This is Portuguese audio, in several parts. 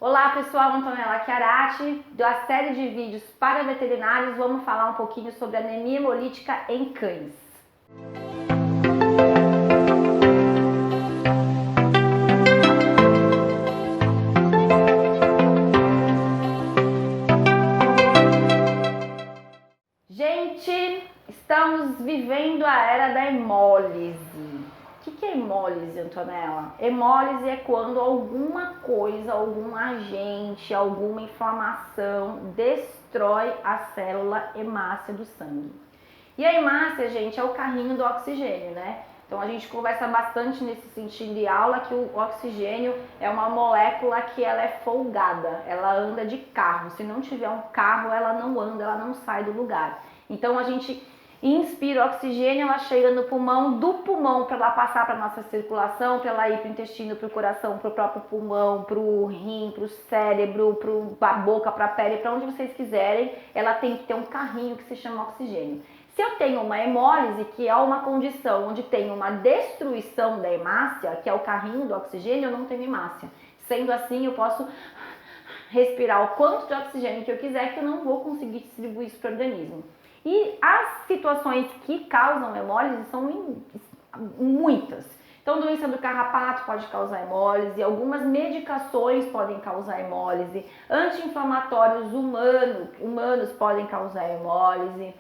Olá pessoal, Antonella Chiarati, da série de vídeos para veterinários, vamos falar um pouquinho sobre anemia hemolítica em cães. Gente, estamos vivendo a era da hemólise. O que é hemólise, Antonella? Hemólise é quando alguma coisa, algum agente, alguma inflamação destrói a célula hemácia do sangue. E a hemácia, gente, é o carrinho do oxigênio, né? Então a gente conversa bastante nesse sentido de aula que o oxigênio é uma molécula que ela é folgada, ela anda de carro. Se não tiver um carro, ela não anda, ela não sai do lugar. Então a gente inspira oxigênio, ela chega no pulmão, do pulmão para ela passar para a nossa circulação, para ela ir para o intestino, para o coração, para o próprio pulmão, para o rim, para o cérebro, para a boca, para a pele, para onde vocês quiserem, ela tem que ter um carrinho que se chama oxigênio. Se eu tenho uma hemólise, que é uma condição onde tem uma destruição da hemácia, que é o carrinho do oxigênio, eu não tenho hemácia. Sendo assim, eu posso respirar o quanto de oxigênio que eu quiser, que eu não vou conseguir distribuir isso para o organismo. E as situações que causam hemólise são muitas. Então, doença do carrapato pode causar hemólise, algumas medicações podem causar hemólise, anti-inflamatórios humanos podem causar hemólise.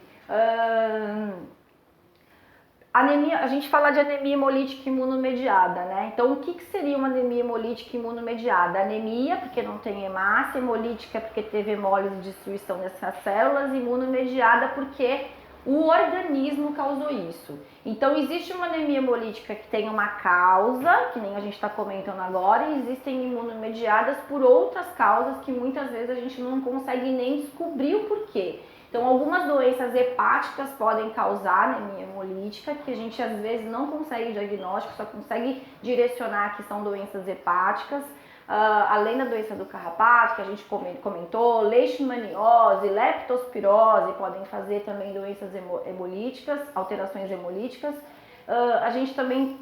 Anemia, a gente fala de anemia hemolítica imunomediada, né? Então, o que seria uma anemia hemolítica imunomediada? Anemia, porque não tem hemácia, hemolítica, porque teve hemólise e destruição dessas células, imunomediada, porque o organismo causou isso. Então, existe uma anemia hemolítica que tem uma causa, que nem a gente está comentando agora, e existem imunomediadas por outras causas que muitas vezes a gente não consegue nem descobrir o porquê. Então, algumas doenças hepáticas podem causar anemia hemolítica, que a gente às vezes não consegue diagnóstico, só consegue direcionar que são doenças hepáticas. Além da doença do carrapato, que a gente comentou, leishmaniose, leptospirose podem fazer também doenças hemolíticas, alterações hemolíticas. A gente também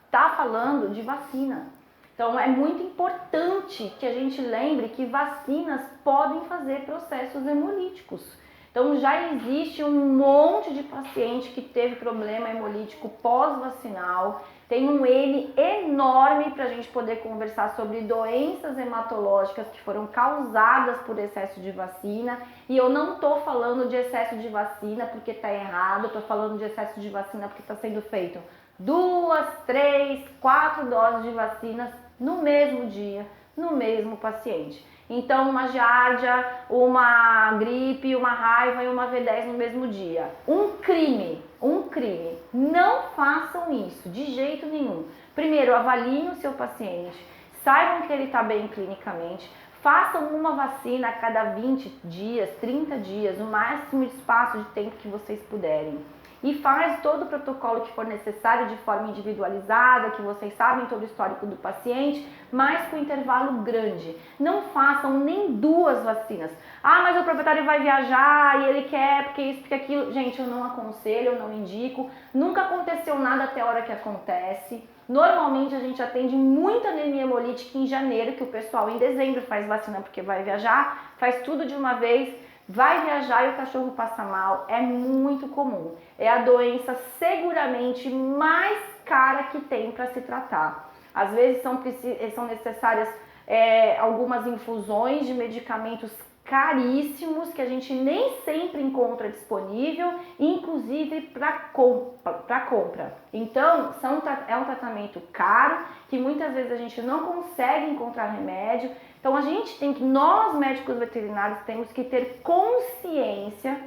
está falando de vacina. Então é muito importante que a gente lembre que vacinas podem fazer processos hemolíticos. Então já existe um monte de paciente que teve problema hemolítico pós-vacinal. Tem um N enorme para a gente poder conversar sobre doenças hematológicas que foram causadas por excesso de vacina. E eu não estou falando de excesso de vacina porque está errado, estou falando de excesso de vacina porque está sendo feito 2, 3, 4 doses de vacinas no mesmo dia, no mesmo paciente. Então, uma giardia, uma gripe, uma raiva e uma V10 no mesmo dia. Um crime. Não façam isso, de jeito nenhum. Primeiro, avaliem o seu paciente, saibam que ele está bem clinicamente, façam uma vacina a cada 20 dias, 30 dias, o máximo de espaço de tempo que vocês puderem. E faz todo o protocolo que for necessário de forma individualizada, que vocês sabem todo o histórico do paciente, mas com intervalo grande. Não façam nem 2 vacinas. Ah, mas o proprietário vai viajar e ele quer porque isso, porque aquilo. Gente, eu não aconselho, eu não indico. Nunca aconteceu nada até a hora que acontece. Normalmente a gente atende muita anemia hemolítica em janeiro, que o pessoal em dezembro faz vacina porque vai viajar, faz tudo de uma vez. Vai viajar e o cachorro passa mal, é muito comum. É a doença seguramente mais cara que tem para se tratar. Às vezes são necessárias algumas infusões de medicamentos caríssimos que a gente nem sempre encontra disponível, inclusive para compra. Então, é um tratamento caro que muitas vezes a gente não consegue encontrar remédio. Então, nós médicos veterinários temos que ter consciência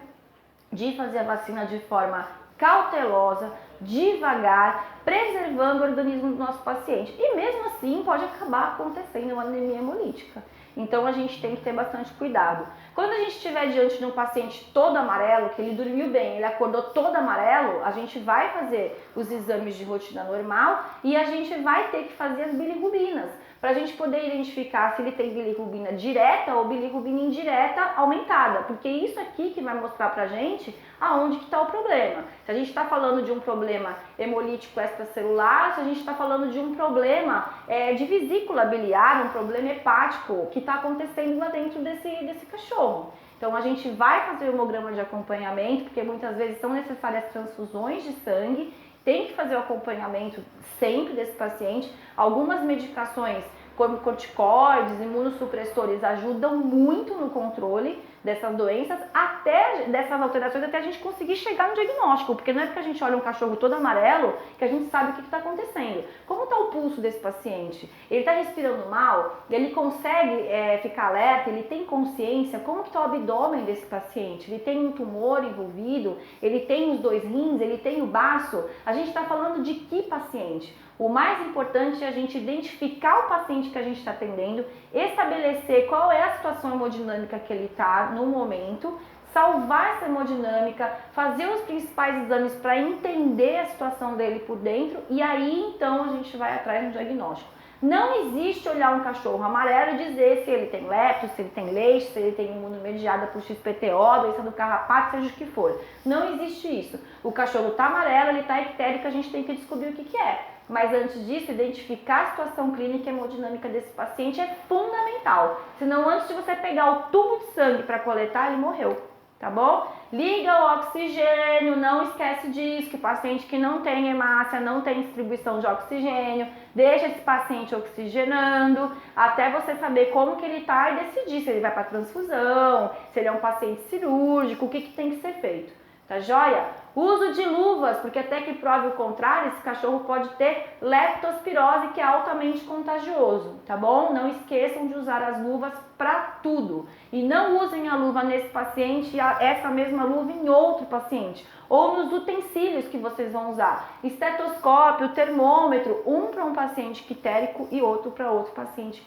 de fazer a vacina de forma cautelosa, devagar, preservando o organismo do nosso paciente. E mesmo assim pode acabar acontecendo uma anemia hemolítica. Então a gente tem que ter bastante cuidado. Quando a gente estiver diante de um paciente todo amarelo, que ele dormiu bem, ele acordou todo amarelo, a gente vai fazer os exames de rotina normal e a gente vai ter que fazer as bilirrubinas para a gente poder identificar se ele tem bilirrubina direta ou bilirrubina indireta aumentada, porque isso aqui que vai mostrar pra gente aonde que está o problema. Se a gente está falando de um problema hemolítico extracelular, se a gente está falando de um problema de vesícula biliar, um problema hepático que está acontecendo lá dentro desse cachorro. Então a gente vai fazer o hemograma de acompanhamento, porque muitas vezes são necessárias transfusões de sangue, tem que fazer o acompanhamento sempre desse paciente. Algumas medicações, como corticoides, imunossupressores, ajudam muito no controle dessas doenças, até dessas alterações, até a gente conseguir chegar no diagnóstico, porque não é porque a gente olha um cachorro todo amarelo que a gente sabe o que está acontecendo. Como está o pulso desse paciente? Ele está respirando mal? Ele consegue ficar alerta? Ele tem consciência? Como que está o abdômen desse paciente? Ele tem um tumor envolvido? Ele tem os 2 rins? Ele tem o baço? A gente está falando de que paciente? O mais importante é a gente identificar o paciente que a gente está atendendo, estabelecer qual é a situação hemodinâmica que ele está no momento, salvar essa hemodinâmica, fazer os principais exames para entender a situação dele por dentro e aí então a gente vai atrás do diagnóstico. Não existe olhar um cachorro amarelo e dizer se ele tem lepto, se ele tem leite, se ele tem imunomediada por XPTO, doença do carrapato, seja o que for. Não existe isso. O cachorro está amarelo, ele está ictérico, a gente tem que descobrir o que é. Mas antes disso, identificar a situação clínica e hemodinâmica desse paciente é fundamental. Senão, antes de você pegar o tubo de sangue para coletar, ele morreu, tá bom? Liga o oxigênio, não esquece disso, que paciente que não tem hemácia, não tem distribuição de oxigênio, deixa esse paciente oxigenando, até você saber como que ele tá e decidir se ele vai para transfusão, se ele é um paciente cirúrgico, o que tem que ser feito. Tá joia? Uso de luvas, porque até que prove o contrário, esse cachorro pode ter leptospirose, que é altamente contagioso, tá bom? Não esqueçam de usar as luvas para tudo. E não usem a luva nesse paciente e essa mesma luva em outro paciente. Ou nos utensílios que vocês vão usar. Estetoscópio, termômetro, um para um paciente ictérico e outro para outro paciente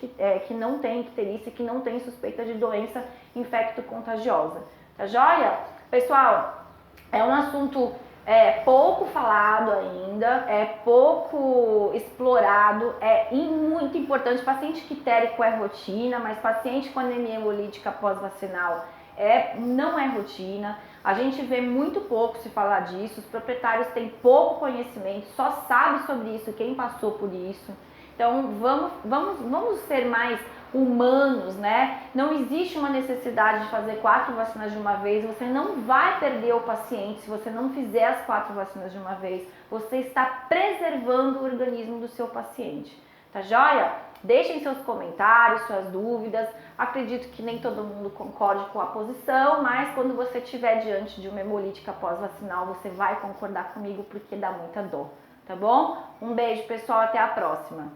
que não tem icterícia, que não tem suspeita de doença infecto-contagiosa. Tá joia? Pessoal, é um assunto pouco falado ainda, é pouco explorado, muito importante. Paciente ictérico é rotina, mas paciente com anemia hemolítica pós-vacinal não é rotina. A gente vê muito pouco se falar disso, os proprietários têm pouco conhecimento, só sabe sobre isso quem passou por isso. Então vamos ser mais humanos, né? Não existe uma necessidade de fazer 4 vacinas de uma vez, você não vai perder o paciente se você não fizer as 4 vacinas de uma vez, você está preservando o organismo do seu paciente, tá joia? Deixem seus comentários, suas dúvidas, acredito que nem todo mundo concorde com a posição, mas quando você estiver diante de uma hemolítica pós-vacinal, você vai concordar comigo porque dá muita dor, tá bom? Um beijo pessoal, até a próxima!